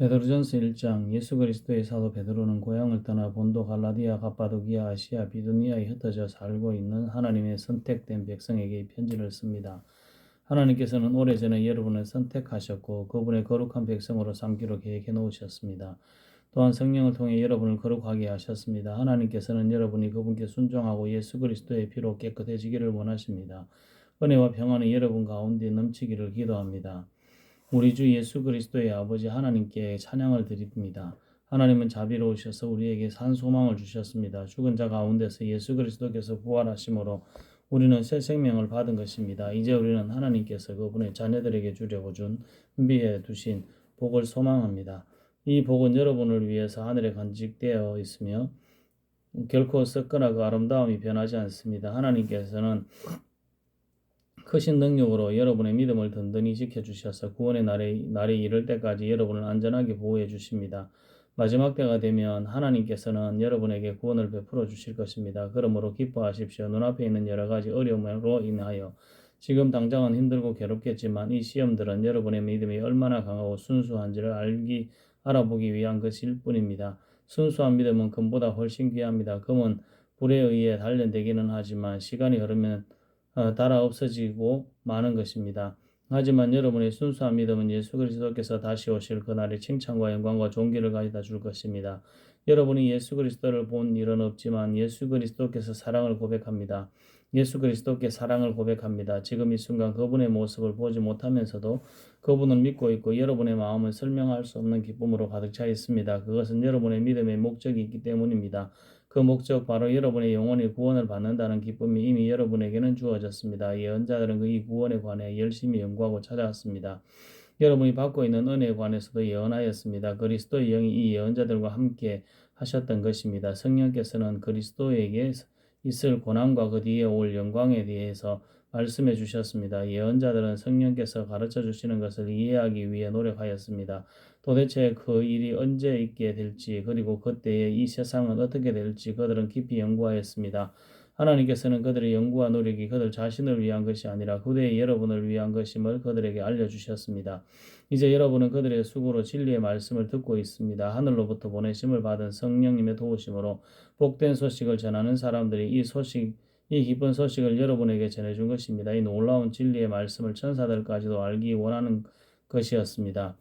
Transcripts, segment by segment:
베드로전서 1장. 예수 그리스도의 사도 베드로는 고향을 떠나 본도, 갈라디아, 갑바도기아, 아시아, 비두니아에 흩어져 살고 있는 하나님의 선택된 백성에게 이 편지를 씁니다. 하나님께서는 오래전에 여러분을 선택하셨고 그분의 거룩한 백성으로 삼기로 계획해 놓으셨습니다. 또한 성령을 통해 여러분을 거룩하게 하셨습니다. 하나님께서는 여러분이 그분께 순종하고 예수 그리스도의 피로 깨끗해지기를 원하십니다. 은혜와 평안이 여러분 가운데 넘치기를 기도합니다. 우리 주 예수 그리스도의 아버지 하나님께 찬양을 드립니다. 하나님은 자비로우셔서 우리에게 산 소망을 주셨습니다. 죽은 자 가운데서 예수 그리스도께서 부활하심으로 우리는 새 생명을 받은 것입니다. 이제 우리는 하나님께서 그분의 자녀들에게 주려고 준비해 두신 복을 소망합니다. 이 복은 여러분을 위해서 하늘에 간직되어 있으며 결코 썩거나 그 아름다움이 변하지 않습니다. 하나님께서는 크신 능력으로 여러분의 믿음을 든든히 지켜주셔서 구원의 날이 이를 때까지 여러분을 안전하게 보호해 주십니다. 마지막 때가 되면 하나님께서는 여러분에게 구원을 베풀어 주실 것입니다. 그러므로 기뻐하십시오. 눈앞에 있는 여러 가지 어려움으로 인하여 지금 당장은 힘들고 괴롭겠지만 이 시험들은 여러분의 믿음이 얼마나 강하고 순수한지를 알아보기 위한 것일 뿐입니다. 순수한 믿음은 금보다 훨씬 귀합니다. 금은 불에 의해 단련되기는 하지만 시간이 흐르면 달아 없어지고 마는 것입니다. 하지만 여러분의 순수한 믿음은 예수 그리스도께서 다시 오실 그날에 칭찬과 영광과 존귀를 가져다 줄 것입니다. 여러분이 예수 그리스도를 본 일은 없지만 예수 그리스도께서 사랑을 고백합니다. 예수 그리스도께 사랑을 고백합니다. 지금 이 순간 그분의 모습을 보지 못하면서도 그분을 믿고 있고 여러분의 마음은 설명할 수 없는 기쁨으로 가득 차 있습니다. 그것은 여러분의 믿음의 목적이 있기 때문입니다. 그 목적 바로 여러분의 영혼이 구원을 받는다는 기쁨이 이미 여러분에게는 주어졌습니다. 예언자들은 이 구원에 관해 열심히 연구하고 찾아왔습니다. 여러분이 받고 있는 은혜에 관해서도 예언하였습니다. 그리스도의 영이 이 예언자들과 함께 하셨던 것입니다. 성령께서는 그리스도에게 있을 고난과 그 뒤에 올 영광에 대해서 말씀해 주셨습니다. 예언자들은 성령께서 가르쳐 주시는 것을 이해하기 위해 노력하였습니다. 도대체 그 일이 언제 있게 될지 그리고 그때에 이 세상은 어떻게 될지 그들은 깊이 연구하였습니다. 하나님께서는 그들의 연구와 노력이 그들 자신을 위한 것이 아니라 후대의 여러분을 위한 것임을 그들에게 알려주셨습니다. 이제 여러분은 그들의 수고로 진리의 말씀을 듣고 있습니다. 하늘로부터 보내심을 받은 성령님의 도우심으로 복된 소식을 전하는 사람들이 이 기쁜 소식을 여러분에게 전해준 것입니다. 이 놀라운 진리의 말씀을 천사들까지도 알기 원하는 것이었습니다.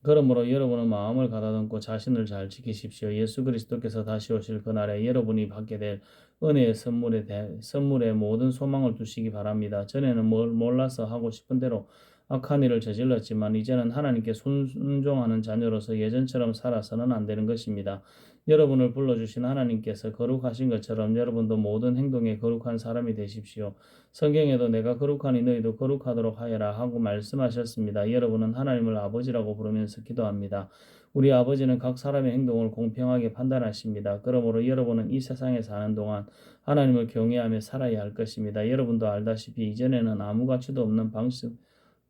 그러므로 여러분은 마음을 가다듬고 자신을 잘 지키십시오. 예수 그리스도께서 다시 오실 그날에 여러분이 받게 될 은혜의 선물에 모든 소망을 두시기 바랍니다. 전에는 몰라서 하고 싶은 대로 악한 일을 저질렀지만 이제는 하나님께 순종하는 자녀로서 예전처럼 살아서는 안 되는 것입니다. 여러분을 불러주신 하나님께서 거룩하신 것처럼 여러분도 모든 행동에 거룩한 사람이 되십시오. 성경에도 내가 거룩하니 너희도 거룩하도록 하여라 하고 말씀하셨습니다. 여러분은 하나님을 아버지라고 부르면서 기도합니다. 우리 아버지는 각 사람의 행동을 공평하게 판단하십니다. 그러므로 여러분은 이 세상에 사는 동안 하나님을 경외하며 살아야 할 것입니다. 여러분도 알다시피 이전에는 아무 가치도 없는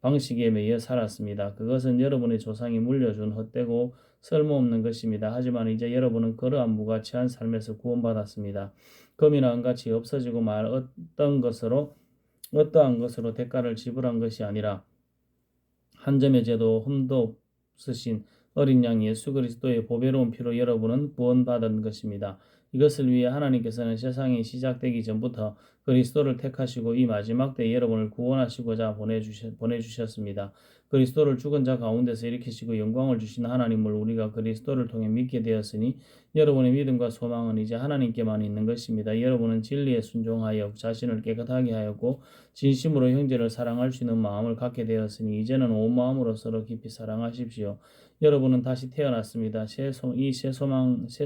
방식에 매여 살았습니다. 그것은 여러분의 조상이 물려준 헛되고 쓸모없는 것입니다. 하지만 이제 여러분은 그러한 무가치한 삶에서 구원받았습니다. 금이나 은같이 없어지고 말 어떠한 것으로 대가를 지불한 것이 아니라 한 점의 죄도 흠도 없으신 어린 양 예수 그리스도의 보배로운 피로 여러분은 구원받은 것입니다. 이것을 위해 하나님께서는 세상이 시작되기 전부터 그리스도를 택하시고 이 마지막 때 여러분을 구원하시고자 보내주셨습니다. 그리스도를 죽은 자 가운데서 일으키시고 영광을 주신 하나님을 우리가 그리스도를 통해 믿게 되었으니 여러분의 믿음과 소망은 이제 하나님께만 있는 것입니다. 여러분은 진리에 순종하여 자신을 깨끗하게 하였고 진심으로 형제를 사랑할 수 있는 마음을 갖게 되었으니 이제는 온 마음으로 서로 깊이 사랑하십시오. 여러분은 다시 태어났습니다. 새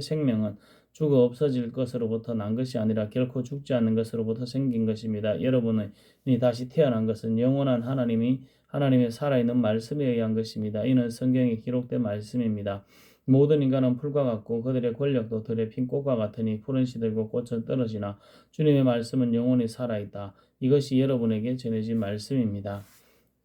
생명은 죽어 없어질 것으로부터 난 것이 아니라 결코 죽지 않는 것으로부터 생긴 것입니다. 여러분이 다시 태어난 것은 영원한 하나님의 살아있는 말씀에 의한 것입니다. 이는 성경에 기록된 말씀입니다. 모든 인간은 풀과 같고 그들의 권력도 들의 핀 꽃과 같으니 푸른 시들고 꽃은 떨어지나 주님의 말씀은 영원히 살아있다. 이것이 여러분에게 전해진 말씀입니다.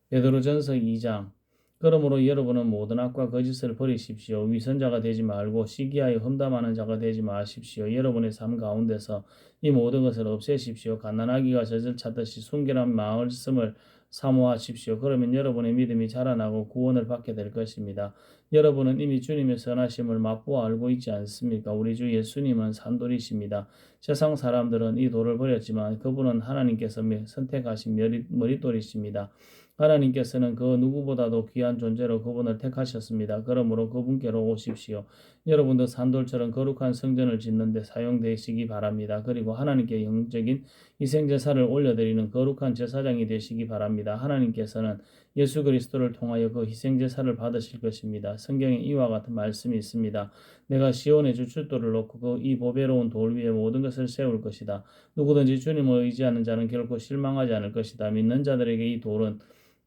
베드로전서 2장. 그러므로 여러분은 모든 악과 거짓을 버리십시오. 위선자가 되지 말고 시기하여 험담하는 자가 되지 마십시오. 여러분의 삶 가운데서 이 모든 것을 없애십시오. 갓난아기가 젖을 찾듯이 순결한 말씀을 사모하십시오. 그러면 여러분의 믿음이 자라나고 구원을 받게 될 것입니다. 여러분은 이미 주님의 선하심을 맛보아 알고 있지 않습니까? 우리 주 예수님은 산돌이십니다. 세상 사람들은 이 돌을 버렸지만 그분은 하나님께서 선택하신 머릿돌이십니다. 하나님께서는 그 누구보다도 귀한 존재로 그분을 택하셨습니다. 그러므로 그분께로 오십시오. 여러분도 산돌처럼 거룩한 성전을 짓는 데 사용되시기 바랍니다. 그리고 하나님께 영적인 희생제사를 올려드리는 거룩한 제사장이 되시기 바랍니다. 하나님께서는 예수 그리스도를 통하여 그 희생제사를 받으실 것입니다. 성경에 이와 같은 말씀이 있습니다. 내가 시온의 주춧돌을 놓고 이 보배로운 돌 위에 모든 것을 세울 것이다. 누구든지 주님을 의지하는 자는 결코 실망하지 않을 것이다. 믿는 자들에게 이 돌은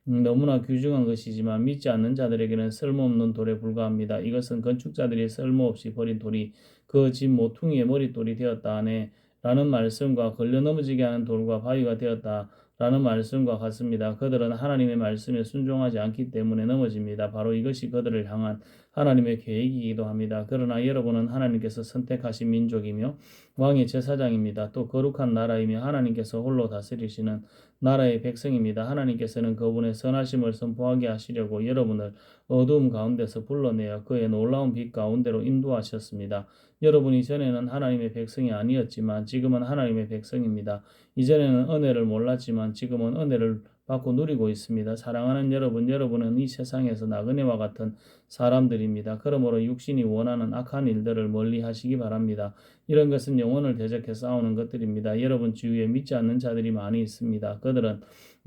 너무나 귀중한 것이지만 믿지 않는 자들에게는 쓸모없는 돌에 불과합니다. 이것은 건축자들이 쓸모없이 버린 돌이 그 집 모퉁이의 머릿돌이 되었다 하네 라는 말씀과 걸려 넘어지게 하는 돌과 바위가 되었다 라는 말씀과 같습니다. 그들은 하나님의 말씀에 순종하지 않기 때문에 넘어집니다. 바로 이것이 그들을 향한 하나님의 계획이기도 합니다. 그러나 여러분은 하나님께서 선택하신 민족이며 왕의 제사장입니다. 또 거룩한 나라이며 하나님께서 홀로 다스리시는 나라의 백성입니다. 하나님께서는 그분의 선하심을 선포하게 하시려고 여러분을 어두움 가운데서 불러내어 그의 놀라운 빛 가운데로 인도하셨습니다. 여러분이 전에는 하나님의 백성이 아니었지만 지금은 하나님의 백성입니다. 이전에는 은혜를 몰랐지만 지금은 은혜를 받고 누리고 있습니다. 사랑하는 여러분, 여러분은 이 세상에서 나그네와 같은 사람들입니다. 그러므로 육신이 원하는 악한 일들을 멀리 하시기 바랍니다. 이런 것은 영혼을 대적해 싸우는 것들입니다. 여러분 주위에 믿지 않는 자들이 많이 있습니다. 그들은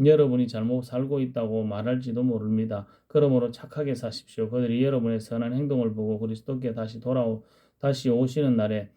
여러분이 잘못 살고 있다고 말할지도 모릅니다. 그러므로 착하게 사십시오. 그들이 여러분의 선한 행동을 보고 그리스도께 다시 오시는 날에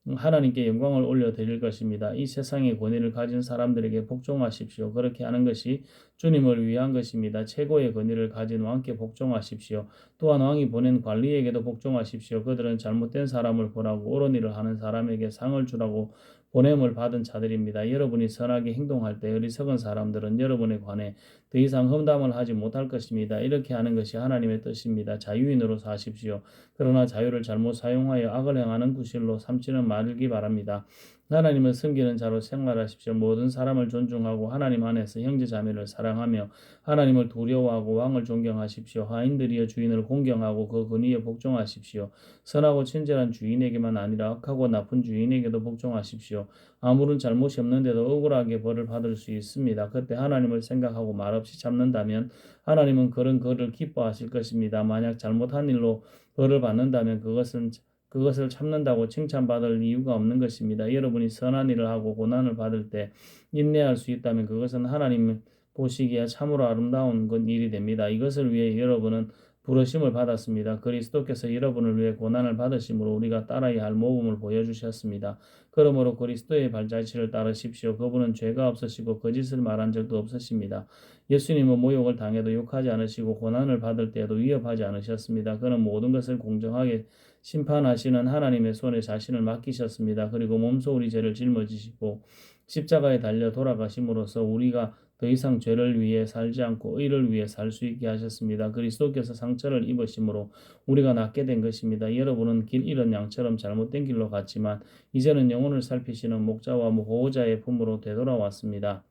하나님께 영광을 올려드릴 것입니다. 이 세상의 권위를 가진 사람들에게 복종하십시오. 그렇게 하는 것이 주님을 위한 것입니다. 최고의 권위를 가진 왕께 복종하십시오. 또한 왕이 보낸 관리에게도 복종하십시오. 그들은 잘못된 사람을 보라고 옳은 일을 하는 사람에게 상을 주라고 보냄을 받은 자들입니다. 여러분이 선하게 행동할 때 어리석은 사람들은 여러분에 관해 더 이상 험담을 하지 못할 것입니다. 이렇게 하는 것이 하나님의 뜻입니다. 자유인으로 사십시오. 그러나 자유를 잘못 사용하여 악을 행하는 구실로 삼지는 말기 바랍니다. 하나님을 섬기는 자로 생활하십시오. 모든 사람을 존중하고 하나님 안에서 형제자매를 사랑하며 하나님을 두려워하고 왕을 존경하십시오. 하인들이여 주인을 공경하고 그 권위에 복종하십시오. 선하고 친절한 주인에게만 아니라 악하고 나쁜 주인에게도 복종하십시오. 아무런 잘못이 없는데도 억울하게 벌을 받을 수 있습니다. 그때 하나님을 생각하고 말없이 참는다면 하나님은 그런 그를 기뻐하실 것입니다. 만약 잘못한 일로 벌을 받는다면 그것을 참는다고 칭찬받을 이유가 없는 것입니다. 여러분이 선한 일을 하고 고난을 받을 때 인내할 수 있다면 그것은 하나님 보시기에 참으로 아름다운 일이 됩니다. 이것을 위해 여러분은 부르심을 받았습니다. 그리스도께서 여러분을 위해 고난을 받으심으로 우리가 따라야 할 모범을 보여주셨습니다. 그러므로 그리스도의 발자취를 따르십시오. 그분은 죄가 없으시고 거짓을 말한 적도 없으십니다. 예수님은 모욕을 당해도 욕하지 않으시고 고난을 받을 때에도 위협하지 않으셨습니다. 그는 모든 것을 공정하게 심판하시는 하나님의 손에 자신을 맡기셨습니다. 그리고 몸소 우리 죄를 짊어지시고 십자가에 달려 돌아가심으로써 우리가 더 이상 죄를 위해 살지 않고 의를 위해 살 수 있게 하셨습니다. 그리스도께서 상처를 입으심으로 우리가 낫게 된 것입니다. 여러분은 길 잃은 양처럼 잘못된 길로 갔지만 이제는 영혼을 살피시는 목자와 보호자의 품으로 되돌아왔습니다.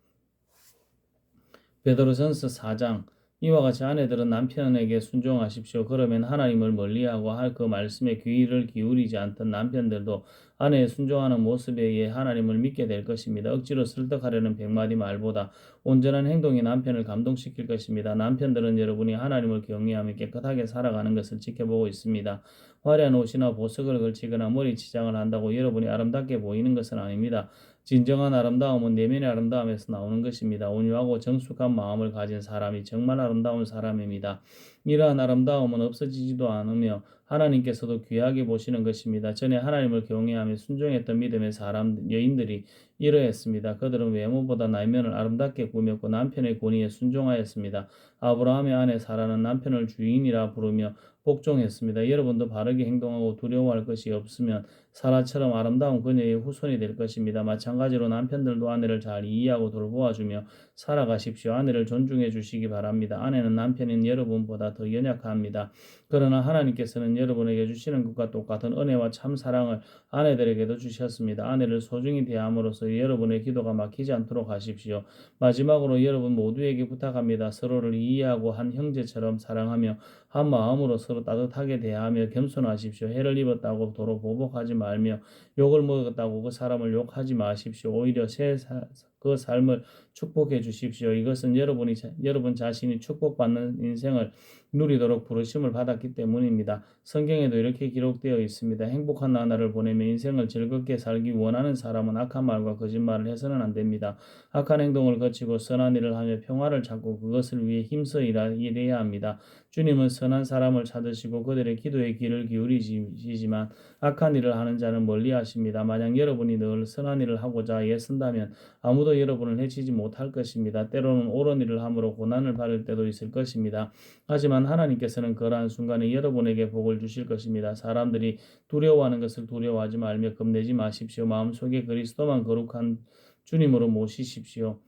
베드로전서 4장 이와 같이 아내들은 남편에게 순종하십시오. 그러면 하나님을 멀리하고 할 그 말씀에 귀를 기울이지 않던 남편들도 아내의 순종하는 모습에 의해 하나님을 믿게 될 것입니다. 억지로 설득하려는 100마디 말보다 온전한 행동이 남편을 감동시킬 것입니다. 남편들은 여러분이 하나님을 경외하며 깨끗하게 살아가는 것을 지켜보고 있습니다. 화려한 옷이나 보석을 걸치거나 머리 치장을 한다고 여러분이 아름답게 보이는 것은 아닙니다. 진정한 아름다움은 내면의 아름다움에서 나오는 것입니다. 온유하고 정숙한 마음을 가진 사람이 정말 아름다운 사람입니다. 이러한 아름다움은 없어지지도 않으며 하나님께서도 귀하게 보시는 것입니다. 전에 하나님을 경외하며 순종했던 믿음의 여인들이 이러했습니다. 그들은 외모보다内면을 아름답게 꾸몄고 남편의 권위에 순종하였습니다. 아브라함의 아내 사라는 남편을 주인이라 부르며 복종했습니다. 여러분도 바르게 행동하고 두려워할 것이 없으면 사라처럼 아름다운 그녀의 후손이 될 것입니다. 마찬가지로 남편들도 아내를 잘 이해하고 돌보아주며 살아가십시오. 아내를 존중해 주시기 바랍니다. 아내는 남편인 여러분보다 더 연약합니다. 그러나 하나님께서는 여러분에게 주시는 것과 똑같은 은혜와 참 사랑을 아내들에게도 주셨습니다. 아내를 소중히 대함으로써 주옵소서. 여러분의 기도가 막히지 않도록 하십시오. 마지막으로 여러분 모두에게 부탁합니다. 서로를 이해하고 한 형제처럼 사랑하며 한 마음으로 서로 따뜻하게 대하며 겸손하십시오. 해를 입었다고 도로 보복하지 말며 욕을 먹었다고 그 사람을 욕하지 마십시오. 오히려 그 삶을 축복해 주십시오. 이것은 여러분 자신이 축복받는 인생을 누리도록 부르심을 받았기 때문입니다. 성경에도 이렇게 기록되어 있습니다. 행복한 나날을 보내며 인생을 즐겁게 살기 원하는 사람은 악한 말과 거짓말을 해서는 안 됩니다. 악한 행동을 거치고 선한 일을 하며 평화를 찾고 그것을 위해 힘써 일해야 합니다. 주님은 선한 사람을 찾으시고 그들의 기도에 귀를 기울이시지만 악한 일을 하는 자는 멀리하십니다. 만약 여러분이 늘 선한 일을 하고자 애쓴다면 아무도 여러분을 해치지 못할 것입니다. 때로는 옳은 일을 함으로 고난을 받을 때도 있을 것입니다. 하지만 하나님께서는 그러한 순간에 여러분에게 복을 주실 것입니다. 사람들이 두려워하는 것을 두려워하지 말며 겁내지 마십시오. 마음속에 그리스도만 거룩한 주님으로 모시십시오.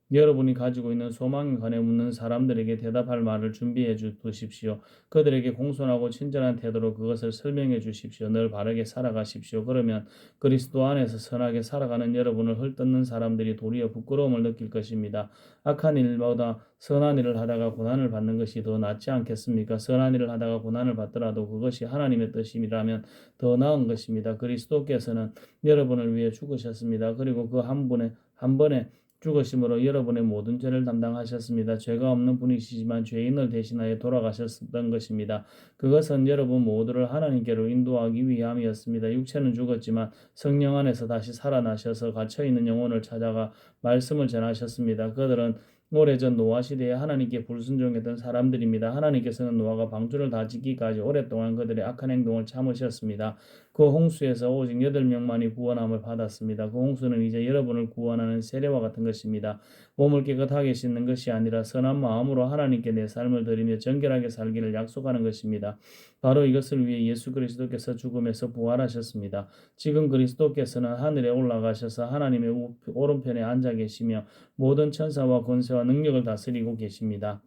여러분이 가지고 있는 소망에 관해 묻는 사람들에게 대답할 말을 준비해 두십시오. 그들에게 공손하고 친절한 태도로 그것을 설명해 주십시오. 늘 바르게 살아가십시오. 그러면 그리스도 안에서 선하게 살아가는 여러분을 헐뜯는 사람들이 도리어 부끄러움을 느낄 것입니다. 악한 일보다 선한 일을 하다가 고난을 받는 것이 더 낫지 않겠습니까? 선한 일을 하다가 고난을 받더라도 그것이 하나님의 뜻이라면 더 나은 것입니다. 그리스도께서는 여러분을 위해 죽으셨습니다. 그리고 그 한 번에 죽으심으로 여러분의 모든 죄를 담당하셨습니다. 죄가 없는 분이시지만 죄인을 대신하여 돌아가셨던 것입니다. 그것은 여러분 모두를 하나님께로 인도하기 위함이었습니다. 육체는 죽었지만 성령 안에서 다시 살아나셔서 갇혀있는 영혼을 찾아가 말씀을 전하셨습니다. 그들은 오래전 노아 시대에 하나님께 불순종했던 사람들입니다. 하나님께서는 노아가 방주를 다 짓기까지 오랫동안 그들의 악한 행동을 참으셨습니다. 그 홍수에서 오직 8명만이 구원함을 받았습니다. 그 홍수는 이제 여러분을 구원하는 세례와 같은 것입니다. 몸을 깨끗하게 씻는 것이 아니라 선한 마음으로 하나님께 내 삶을 드리며 정결하게 살기를 약속하는 것입니다. 바로 이것을 위해 예수 그리스도께서 죽음에서 부활하셨습니다. 지금 그리스도께서는 하늘에 올라가셔서 하나님의 오른편에 앉아 계시며 모든 천사와 권세와 능력을 다스리고 계십니다.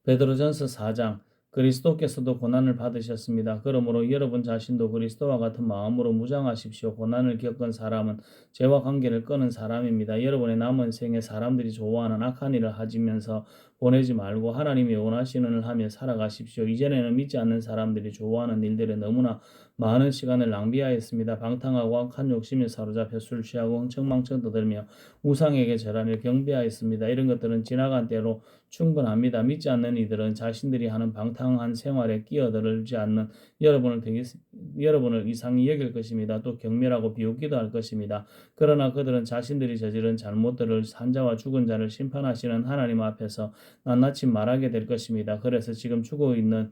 베드로전서 4장 그리스도께서도 고난을 받으셨습니다. 그러므로 여러분 자신도 그리스도와 같은 마음으로 무장하십시오. 고난을 겪은 사람은 죄와 관계를 끊은 사람입니다. 여러분의 남은 생에 사람들이 좋아하는 악한 일을 하시면서 보내지 말고 하나님이 원하시는 일을 하며 살아가십시오. 이전에는 믿지 않는 사람들이 좋아하는 일들에 너무나 많은 시간을 낭비하였습니다. 방탕하고 악한 욕심에 사로잡혀 술 취하고 흥청망청 떠들며 우상에게 절하며 경배하였습니다. 이런 것들은 지나간 때로 충분합니다. 믿지 않는 이들은 자신들이 하는 방탕한 생활에 끼어들지 않는 여러분을 이상히 여길 것입니다. 또 경멸하고 비웃기도 할 것입니다. 그러나 그들은 자신들이 저지른 잘못들을 산자와 죽은 자를 심판하시는 하나님 앞에서 낱낱이 말하게 될 것입니다. 그래서 지금 죽어 있는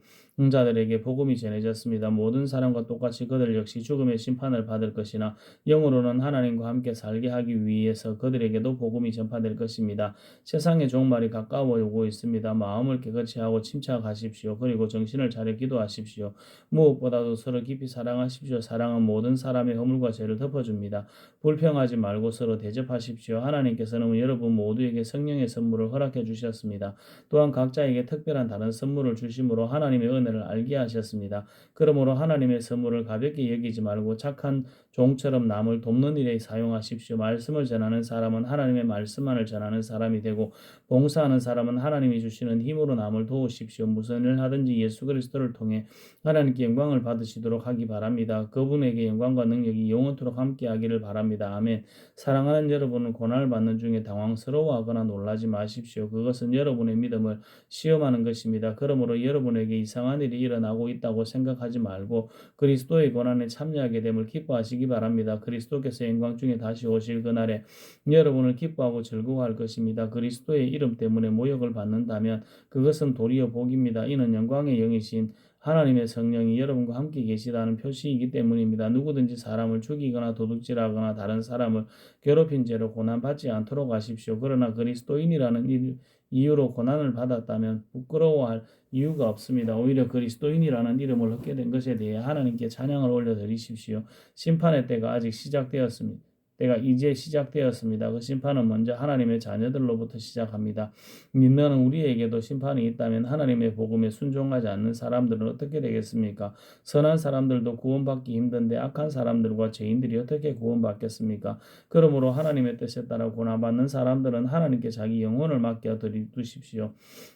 자들에게 복음이 전해졌습니다. 모든 사람과 똑같이 그들 역시 죽음의 심판을 받을 것이나 영으로는 하나님과 함께 살게 하기 위해서 그들에게도 복음이 전파될 것입니다. 세상의 종말이 가까워 오고 있습니다. 마음을 깨끗이 하고 침착하십시오. 그리고 정신을 차려 기도하십시오. 무엇보다도 서로 깊이 사랑하십시오. 사랑은 모든 사람의 허물과 죄를 덮어줍니다. 불평하지 말고 서로 대접하십시오. 하나님께서는 여러분 모두에게 성령의 선물을 허락해 주셨습니다. 또한 각자에게 특별한 다른 선물을 주심으로 하나님의 은혜를 알게 하셨습니다. 그러므로 하나님의 선물을 가볍게 여기지 말고 착한 종처럼 남을 돕는 일에 사용하십시오. 말씀을 전하는 사람은 하나님의 말씀만을 전하는 사람이 되고 봉사하는 사람은 하나님이 주시는 힘으로 남을 도우십시오. 무슨 일을 하든지 예수 그리스도를 통해 하나님께 영광을 받으시도록 하기 바랍니다. 그분에게 영광과 능력이 영원토록 함께하기를 바랍니다. 아멘. 사랑하는 여러분은 고난을 받는 중에 당황스러워하거나 놀라지 마십시오. 그것은 여러분의 믿음을 시험하는 것입니다. 그러므로 여러분에게 이상한 일이 일어나고 있다고 생각하지 말고 그리스도의 고난에 참여하게 됨을 기뻐하시기 바랍니다. 그리스도께서 영광 중에 다시 오실 그날에 여러분을 기뻐하고 즐거워할 것입니다. 그리스도의 이름 때문에 모욕을 받는다면 그것은 도리어 복입니다. 이는 영광의 영이신 하나님의 성령이 여러분과 함께 계시다는 표시이기 때문입니다. 누구든지 사람을 죽이거나 도둑질하거나 다른 사람을 괴롭힌 죄로 고난받지 않도록 하십시오. 그러나 그리스도인이라는 이유로 고난을 받았다면 부끄러워할 이유가 없습니다. 오히려 그리스도인이라는 이름을 얻게 된 것에 대해 하나님께 찬양을 올려드리십시오. 심판의 때가 아직 시작되었습니다. 때가 이제 시작되었습니다. 그 심판은 먼저 하나님의 자녀들로부터 시작합니다. 믿는 우리에게도 심판이 있다면 하나님의 복음에 순종하지 않는 사람들은 어떻게 되겠습니까? 선한 사람들도 구원받기 힘든데 악한 사람들과 죄인들이 어떻게 구원받겠습니까? 그러므로 하나님의 뜻에 따라 고난받는 사람들은 하나님께 자기 영혼을 맡겨 두십시오.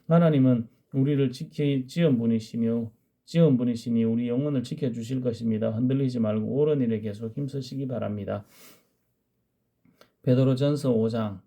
하나님은 우리를 지은 분이시니 우리 영혼을 지켜주실 것입니다. 흔들리지 말고 옳은 일에 계속 힘쓰시기 바랍니다. 베드로전서 5장.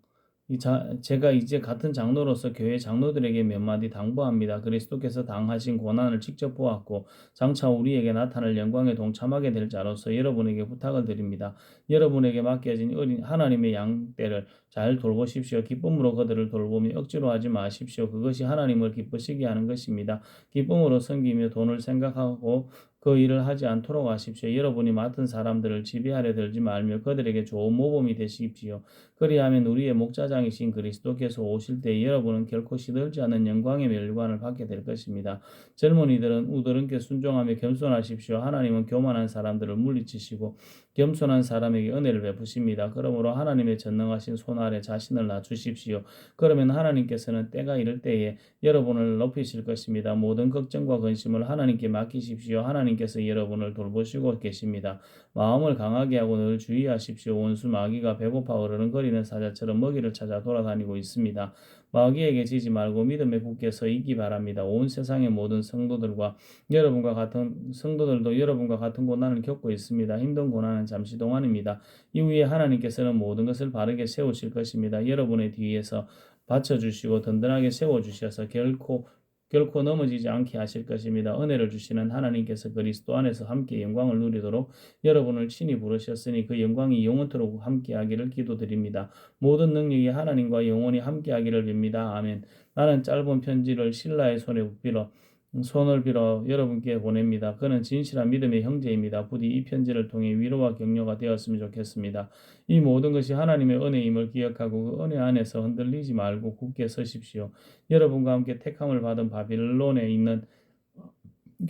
제가 이제 같은 장로로서 교회 장로들에게 몇 마디 당부합니다. 그리스도께서 당하신 고난을 직접 보았고 장차 우리에게 나타날 영광에 동참하게 될 자로서 여러분에게 부탁을 드립니다. 여러분에게 맡겨진 어린 하나님의 양떼를 잘 돌보십시오. 기쁨으로 그들을 돌보며 억지로 하지 마십시오. 그것이 하나님을 기쁘시게 하는 것입니다. 기쁨으로 섬기며 돈을 생각하고 그 일을 하지 않도록 하십시오. 여러분이 맡은 사람들을 지배하려 들지 말며 그들에게 좋은 모범이 되십시오. 그리하면 우리의 목자장이신 그리스도께서 오실 때 여러분은 결코 시들지 않은 영광의 멸관을 받게 될 것입니다. 젊은이들은 우더른께 순종하며 겸손하십시오. 하나님은 교만한 사람들을 물리치시고 겸손한 사람에게 은혜를 베푸십니다. 그러므로 하나님의 전능하신 손 아래 자신을 낮추십시오. 그러면 하나님께서는 때가 이를 때에 여러분을 높이실 것입니다. 모든 걱정과 근심을 하나님께 맡기십시오. 하나님께서 여러분을 돌보시고 계십니다. 마음을 강하게 하고 늘 주의하십시오. 원수 마귀가 배고파 어르렁거리는 사자처럼 먹이를 찾아 돌아다니고 있습니다. 마귀에게 지지 말고 믿음에 굳게 서 있기 바랍니다. 온 세상의 모든 성도들도 여러분과 같은 고난을 겪고 있습니다. 힘든 고난은 잠시 동안입니다. 이후에 하나님께서는 모든 것을 바르게 세우실 것입니다. 여러분의 뒤에서 받쳐주시고 든든하게 세워주셔서 결코 넘어지지 않게 하실 것입니다. 은혜를 주시는 하나님께서 그리스도 안에서 함께 영광을 누리도록 여러분을 친히 부르셨으니 그 영광이 영원토록 함께하기를 기도드립니다. 모든 능력이 하나님과 영원히 함께하기를 빕니다. 아멘. 나는 짧은 편지를 신라의 손을 빌어 여러분께 보냅니다. 그는 진실한 믿음의 형제입니다. 부디 이 편지를 통해 위로와 격려가 되었으면 좋겠습니다. 이 모든 것이 하나님의 은혜임을 기억하고 그 은혜 안에서 흔들리지 말고 굳게 서십시오. 여러분과 함께 택함을 받은 바빌론에 있는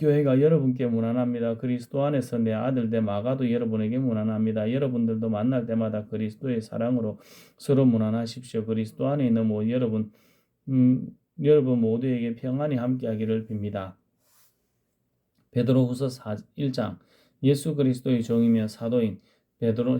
교회가 여러분께 문안합니다. 그리스도 안에서 내 아들 마가도 여러분에게 문안합니다. 여러분들도 만날 때마다 그리스도의 사랑으로 서로 문안하십시오. 그리스도 안에 있는 여러분 모두에게 평안이 함께하기를 빕니다. 베드로후서 1장. 예수 그리스도의 종이며 사도인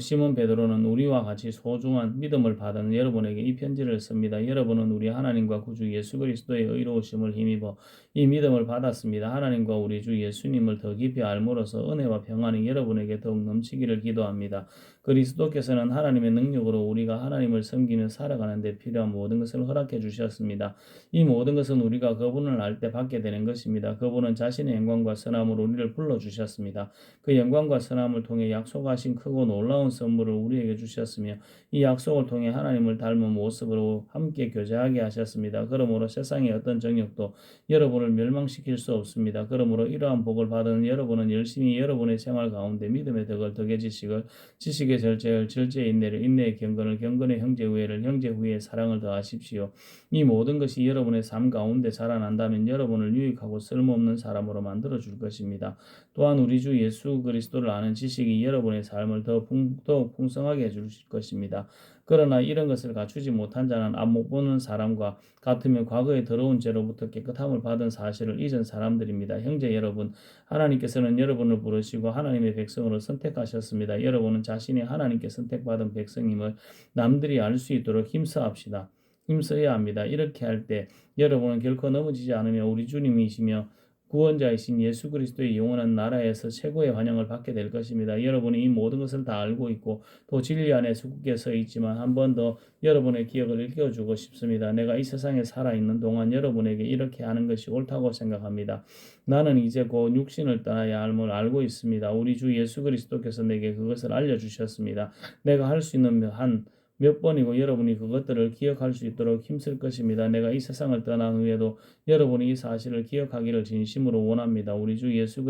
시몬 베드로는 우리와 같이 소중한 믿음을 받은 여러분에게 이 편지를 씁니다. 여러분은 우리 하나님과 구주 예수 그리스도의 의로우심을 힘입어 이 믿음을 받았습니다. 하나님과 우리 주 예수님을 더 깊이 알므로써 은혜와 평안이 여러분에게 더욱 넘치기를 기도합니다. 그리스도께서는 하나님의 능력으로 우리가 하나님을 섬기며 살아가는 데 필요한 모든 것을 허락해 주셨습니다. 이 모든 것은 우리가 그분을 알 때 받게 되는 것입니다. 그분은 자신의 영광과 선함으로 우리를 불러주셨습니다. 그 영광과 선함을 통해 약속하신 크고 놀라운 선물을 우리에게 주셨으며 이 약속을 통해 하나님을 닮은 모습으로 함께 교제하게 하셨습니다. 그러므로 세상의 어떤 정욕도 여러분을 멸망시킬 수 없습니다. 그러므로 이러한 복을 받은 여러분은 열심히 여러분의 생활 가운데 믿음의 덕을 덕의 지식의 절제를 절제의 인내를 인내의 경건을 경건의 형제 후회를 형제 후회의 사랑을 더하십시오. 이 모든 것이 여러분의 삶 가운데 자라난다면 여러분을 유익하고 쓸모없는 사람으로 만들어 줄 것입니다. 또한 우리 주 예수 그리스도를 아는 지식이 여러분의 삶을 더욱 풍성하게 해주실 것입니다. 그러나 이런 것을 갖추지 못한 자는 안목 보는 사람과 같으면 과거의 더러운 죄로부터 깨끗함을 받은 사실을 잊은 사람들입니다. 형제 여러분, 하나님께서는 여러분을 부르시고 하나님의 백성으로 선택하셨습니다. 여러분은 자신이 하나님께 선택받은 백성임을 남들이 알 수 있도록 힘써야 합니다. 이렇게 할 때 여러분은 결코 넘어지지 않으며 우리 주님이시며 구원자이신 예수 그리스도의 영원한 나라에서 최고의 환영을 받게 될 것입니다. 여러분이 이 모든 것을 다 알고 있고 또 진리 안에서 굳게 서 있지만 한 번 더 여러분의 기억을 일깨워주고 싶습니다. 내가 이 세상에 살아있는 동안 여러분에게 이렇게 하는 것이 옳다고 생각합니다. 나는 이제 곧 육신을 떠나야 함을 알고 있습니다. 우리 주 예수 그리스도께서 내게 그것을 알려주셨습니다. 내가 할 수 있는 몇 번이고 여러분이 그것들을 기억할 수 있도록 힘쓸 것입니다. 내가 이 세상을 떠난 후에도 여러분이 이 사실을 기억하기를 진심으로 원합니다. 우리 주 예수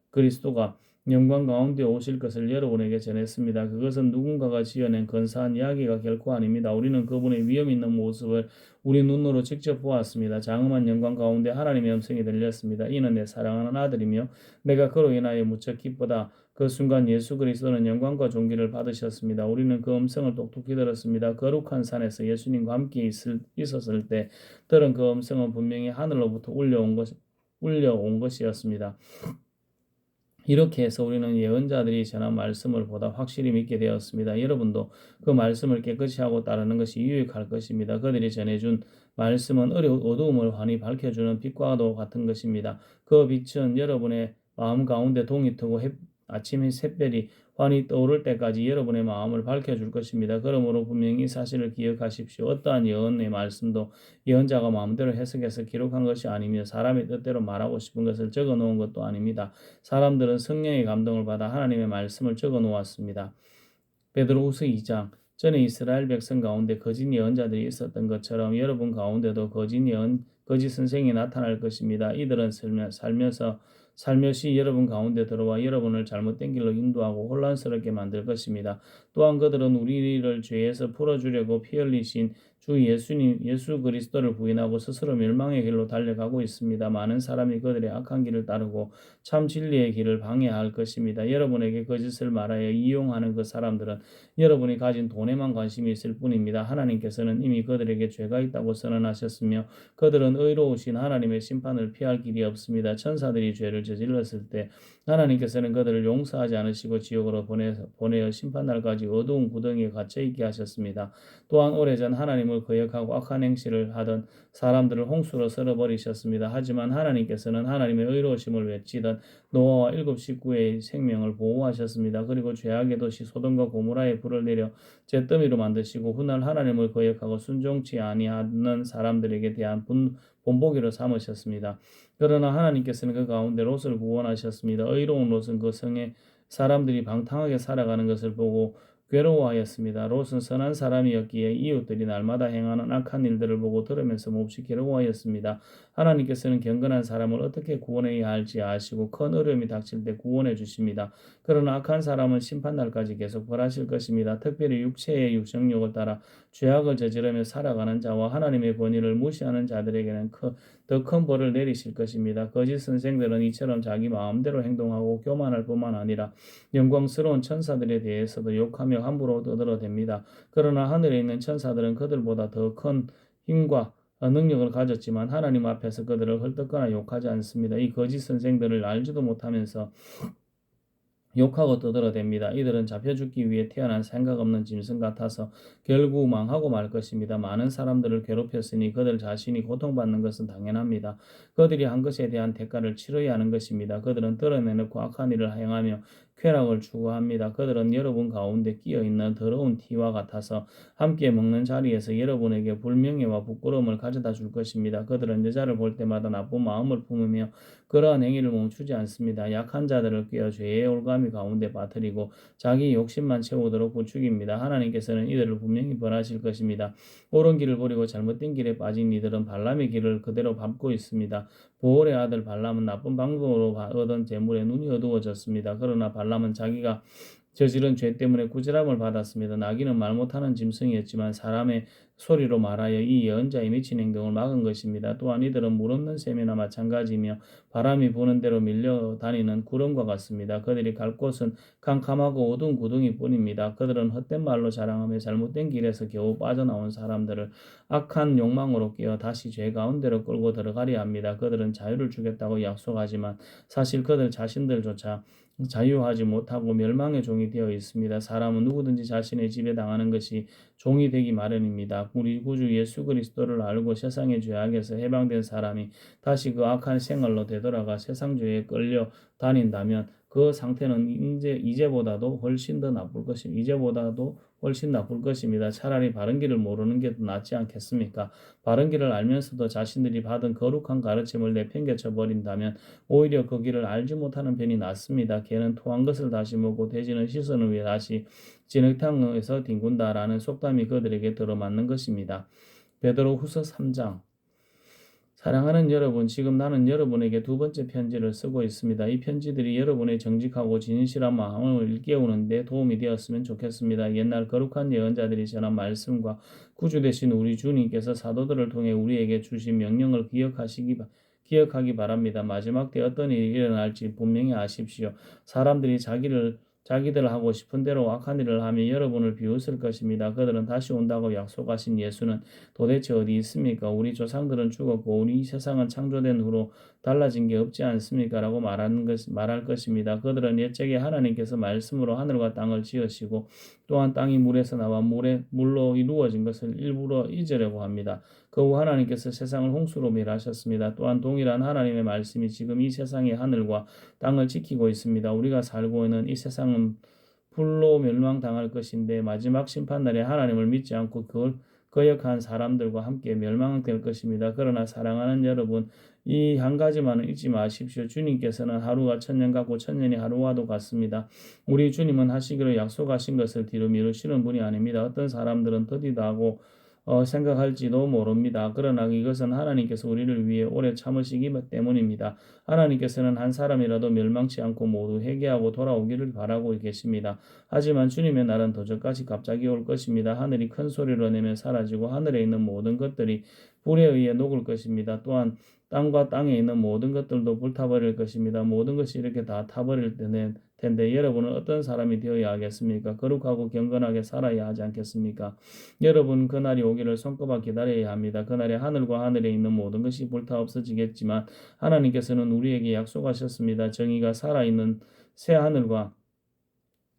그리스도가 영광 가운데 오실 것을 여러분에게 전했습니다. 그것은 누군가가 지어낸 근사한 이야기가 결코 아닙니다. 우리는 그분의 위험 있는 모습을 우리 눈으로 직접 보았습니다. 장엄한 영광 가운데 하나님의 음성이 들렸습니다. 이는 내 사랑하는 아들이며 내가 그로 인하여 무척 기쁘다. 그 순간 예수 그리스도는 영광과 존귀를 받으셨습니다. 우리는 그 음성을 똑똑히 들었습니다. 거룩한 산에서 예수님과 함께 있었을 때 들은 그 음성은 분명히 하늘로부터 울려온 것이었습니다. 이렇게 해서 우리는 예언자들이 전한 말씀을 보다 확실히 믿게 되었습니다. 여러분도 그 말씀을 깨끗이 하고 따르는 것이 유익할 것입니다. 그들이 전해준 말씀은 어두움을 환히 밝혀주는 빛과도 같은 것입니다. 그 빛은 여러분의 마음 가운데 동이 트고 아침의 샛별이 환히 떠오를 때까지 여러분의 마음을 밝혀줄 것입니다. 그러므로 분명히 이 사실을 기억하십시오. 어떠한 예언의 말씀도 예언자가 마음대로 해석해서 기록한 것이 아니며 사람의 뜻대로 말하고 싶은 것을 적어 놓은 것도 아닙니다. 사람들은 성령의 감동을 받아 하나님의 말씀을 적어 놓았습니다. 베드로후서 2장 전에 이스라엘 백성 가운데 거짓 예언자들이 있었던 것처럼 여러분 가운데도 거짓 선생이 나타날 것입니다. 이들은 살며시 여러분 가운데 들어와 여러분을 잘못된 길로 인도하고 혼란스럽게 만들 것입니다. 또한 그들은 우리를 죄에서 풀어주려고 피 흘리신 주 예수 그리스도를 부인하고 스스로 멸망의 길로 달려가고 있습니다. 많은 사람이 그들의 악한 길을 따르고 참 진리의 길을 방해할 것입니다. 여러분에게 거짓을 말하여 이용하는 그 사람들은 여러분이 가진 돈에만 관심이 있을 뿐입니다. 하나님께서는 이미 그들에게 죄가 있다고 선언하셨으며 그들은 의로우신 하나님의 심판을 피할 길이 없습니다. 천사들이 죄를 저질렀을 때 하나님께서는 그들을 용서하지 않으시고 지옥으로 보내어 심판날까지 어두운 구덩이에 갇혀 있게 하셨습니다. 또한 오래전 하나님을 거역하고 악한 행실을 하던 사람들을 홍수로 썰어버리셨습니다. 하지만 하나님께서는 하나님의 의로우심을 외치던 노아와 7 식구의 생명을 보호하셨습니다. 그리고 죄악의 도시 소돔과 고모라에 불을 내려 잿더미로 만드시고 훗날 하나님을 거역하고 순종치 아니하는 사람들에게 대한 본보기로 삼으셨습니다. 그러나 하나님께서는 그 가운데 롯을 구원하셨습니다. 의로운 롯은 그 성에 사람들이 방탕하게 살아가는 것을 보고 괴로워하였습니다. 롯은 선한 사람이었기에 이웃들이 날마다 행하는 악한 일들을 보고 들으면서 몹시 괴로워하였습니다. 하나님께서는 경건한 사람을 어떻게 구원해야 할지 아시고 큰 어려움이 닥칠 때 구원해 주십니다. 그러나 악한 사람은 심판날까지 계속 벌하실 것입니다. 특별히 육체의 육정욕을 따라 죄악을 저지르며 살아가는 자와 하나님의 권위를 무시하는 자들에게는 더 큰 벌을 내리실 것입니다. 거짓 선생들은 이처럼 자기 마음대로 행동하고 교만할 뿐만 아니라 영광스러운 천사들에 대해서도 욕하며 함부로 떠들어댑니다. 그러나 하늘에 있는 천사들은 그들보다 더 큰 힘과 능력을 가졌지만 하나님 앞에서 그들을 헐뜯거나 욕하지 않습니다. 이 거짓 선생들을 알지도 못하면서 욕하고 떠들어댑니다. 이들은 잡혀 죽기 위해 태어난 생각 없는 짐승 같아서 결국 망하고 말 것입니다. 많은 사람들을 괴롭혔으니 그들 자신이 고통받는 것은 당연합니다. 그들이 한 것에 대한 대가를 치러야 하는 것입니다. 그들은 드러내놓고 악한 일을 행하며 쾌락을 추구합니다. 그들은 여러분 가운데 끼어있는 더러운 티와 같아서 함께 먹는 자리에서 여러분에게 불명예와 부끄러움을 가져다 줄 것입니다. 그들은 여자를 볼 때마다 나쁜 마음을 품으며 그러한 행위를 멈추지 않습니다. 약한 자들을 꿰어 죄의 올가미 가운데 빠뜨리고 자기 욕심만 채우도록 부추깁니다. 하나님께서는 이들을 분명히 벌하실 것입니다. 옳은 길을 버리고 잘못된 길에 빠진 이들은 발람의 길을 그대로 밟고 있습니다. 보올의 아들 발람은 나쁜 방법으로 얻은 재물에 눈이 어두워졌습니다. 그러나 발람은 자기가 저지른 죄 때문에 꾸지람을 받았습니다. 나귀는 말 못하는 짐승이었지만 사람의 소리로 말하여 이 예언자의 미친 행동을 막은 것입니다. 또한 이들은 물 없는 샘이나 마찬가지며 바람이 부는 대로 밀려다니는 구름과 같습니다. 그들이 갈 곳은 캄캄하고 어두운 구덩이 뿐입니다. 그들은 헛된 말로 자랑하며 잘못된 길에서 겨우 빠져나온 사람들을 악한 욕망으로 깨어 다시 죄 가운데로 끌고 들어가려 합니다. 그들은 자유를 주겠다고 약속하지만 사실 그들 자신들조차 자유하지 못하고 멸망의 종이 되어 있습니다. 사람은 누구든지 자신의 집에 당하는 것이 종이 되기 마련입니다. 우리 구주 예수 그리스도를 알고 세상의 죄악에서 해방된 사람이 다시 그 악한 생활로 되돌아가 세상 죄에 끌려 다닌다면 그 상태는 이제보다도 훨씬 더 나쁠 것입니다. 이제보다도 훨씬 나쁠 것입니다. 차라리 바른 길을 모르는 게 더 낫지 않겠습니까? 바른 길을 알면서도 자신들이 받은 거룩한 가르침을 내팽개쳐 버린다면 오히려 그 길을 알지 못하는 편이 낫습니다. 개는 토한 것을 다시 먹고 돼지는 시선을 위해 다시 진흙탕에서 뒹군다라는 속담이 그들에게 들어맞는 것입니다. 베드로후서 3장 사랑하는 여러분, 지금 나는 여러분에게 두 번째 편지를 쓰고 있습니다. 이 편지들이 여러분의 정직하고 진실한 마음을 일깨우는 데 도움이 되었으면 좋겠습니다. 옛날 거룩한 예언자들이 전한 말씀과 구주 되신 우리 주님께서 사도들을 통해 우리에게 주신 명령을 기억하기 바랍니다. 마지막 때 어떤 일이 일어날지 분명히 아십시오. 사람들이 자기들 하고 싶은 대로 악한 일을 하며 여러분을 비웃을 것입니다. 그들은 다시 온다고 약속하신 예수는 도대체 어디 있습니까? 우리 조상들은 죽었고 우리 세상은 창조된 후로 달라진 게 없지 않습니까? 라고 말할 것입니다. 그들은 옛적에 하나님께서 말씀으로 하늘과 땅을 지으시고 또한 땅이 물에서 나와 물로 이루어진 것을 일부러 잊으려고 합니다. 그 후 하나님께서 세상을 홍수로 멸하셨습니다. 또한 동일한 하나님의 말씀이 지금 이 세상의 하늘과 땅을 지키고 있습니다. 우리가 살고 있는 이 세상은 불로 멸망당할 것인데 마지막 심판날에 하나님을 믿지 않고 그걸 거역한 사람들과 함께 멸망될 것입니다. 그러나 사랑하는 여러분, 이 한 가지만은 잊지 마십시오. 주님께서는 하루가 천년 같고 천년이 하루와도 같습니다. 우리 주님은 하시기로 약속하신 것을 뒤로 미루시는 분이 아닙니다. 어떤 사람들은 더디도 하고 생각할지도 모릅니다. 그러나 이것은 하나님께서 우리를 위해 오래 참으시기 때문입니다. 하나님께서는 한 사람이라도 멸망치 않고 모두 회개하고 돌아오기를 바라고 계십니다. 하지만 주님의 날은 도저까지 갑자기 올 것입니다. 하늘이 큰 소리로 내며 사라지고 하늘에 있는 모든 것들이 불에 의해 녹을 것입니다. 또한 땅과 땅에 있는 모든 것들도 불타버릴 것입니다. 모든 것이 이렇게 다 타버릴 텐데 여러분은 어떤 사람이 되어야 하겠습니까? 거룩하고 경건하게 살아야 하지 않겠습니까? 여러분 그날이 오기를 손꼽아 기다려야 합니다. 그날에 하늘과 하늘에 있는 모든 것이 불타 없어지겠지만 하나님께서는 우리에게 약속하셨습니다. 정의가 살아있는 새 하늘과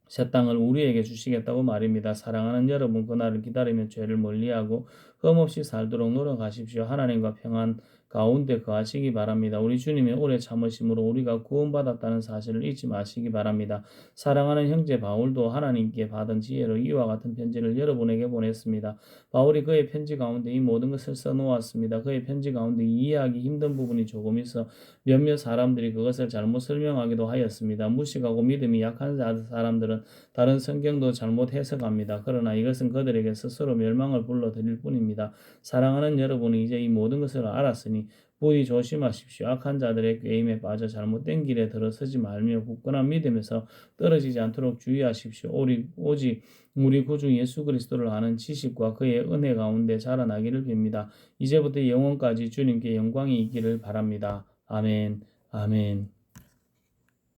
새 땅을 우리에게 주시겠다고 말입니다. 사랑하는 여러분, 그날을 기다리며 죄를 멀리하고 흠없이 살도록 노력하십시오. 하나님과 평안 가운데 거하시기 바랍니다. 우리 주님의 오래 참으심으로 우리가 구원받았다는 사실을 잊지 마시기 바랍니다. 사랑하는 형제 바울도 하나님께 받은 지혜로 이와 같은 편지를 여러분에게 보냈습니다. 바울이 그의 편지 가운데 이 모든 것을 써놓았습니다. 그의 편지 가운데 이해하기 힘든 부분이 조금 있어 몇몇 사람들이 그것을 잘못 설명하기도 하였습니다. 무식하고 믿음이 약한 사람들은 다른 성경도 잘못 해석합니다. 그러나 이것은 그들에게 스스로 멸망을 불러들일 뿐입니다. 사랑하는 여러분이 이제 이 모든 것을 알았으니 부디 조심하십시오. 악한 자들의 꾀임에 빠져 잘못된 길에 들어서지 말며 굳건한 믿음에서 떨어지지 않도록 주의하십시오. 오직 우리 구주 예수 그리스도를 아는 지식과 그의 은혜 가운데 자라나기를 빕니다. 이제부터 영원까지 주님께 영광이 있기를 바랍니다. 아멘. 아멘.